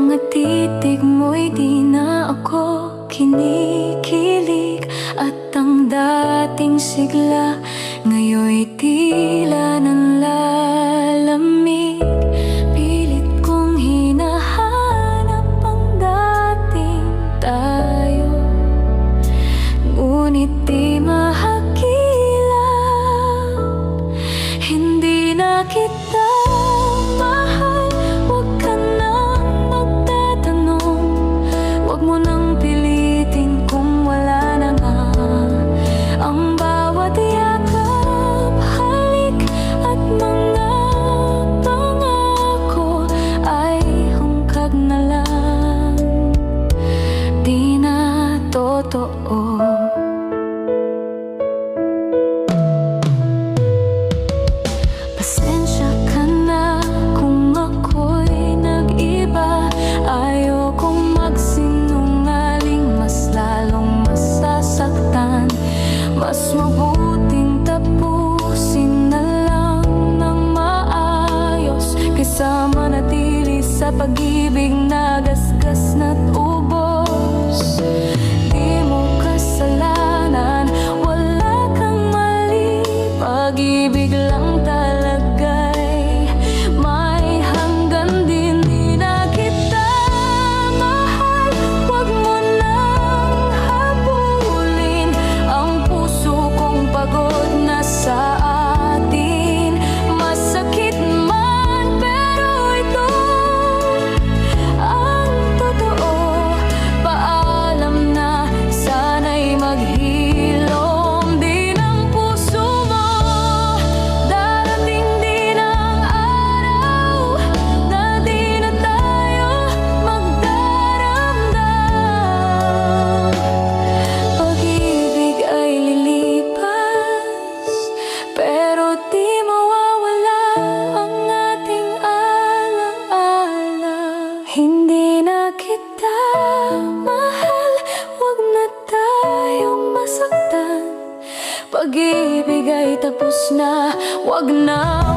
Mga titig mo'y di na ako kinikilig, at ang dating sigla ngayon'y tila nanlalamig. Pilit kong hinahanap ang dating tayo, ngunit di mahagilap. Hindi na kita mahal, huwag ka nang magtatanong. Huwag mo nang pilitin kung wala na nga. Ang bawat yakap, halik at mga pangako ay hungkag na lang, di na totoo. Pasensya ka na kung ako'y nag-iba. Ayokong magsinungaling, mas lalong masasaktan. Mas mabuting tapusin na lang ng maayos, kaysa manatili sa pag-ibig na gasgas na't ubos. Di mo kasalanan, wala kang mali, pag-ibig lang talaga'y may hanggan din. Di na kita mahal, huwag mo nang habulin. Ang puso kong pagod na sa atin. Masakit man, pero ito ang totoo. Paalam na, sana'y maghilom din ang puso mo. Darating din ang araw na di na tayo magdaramdam. Pag-ibig ay lilipas, pero di mawawala ang ating alaala. Hindi na kita mahal, huwag na tayong masaktan. Pag-ibig ay tapos na, huwag na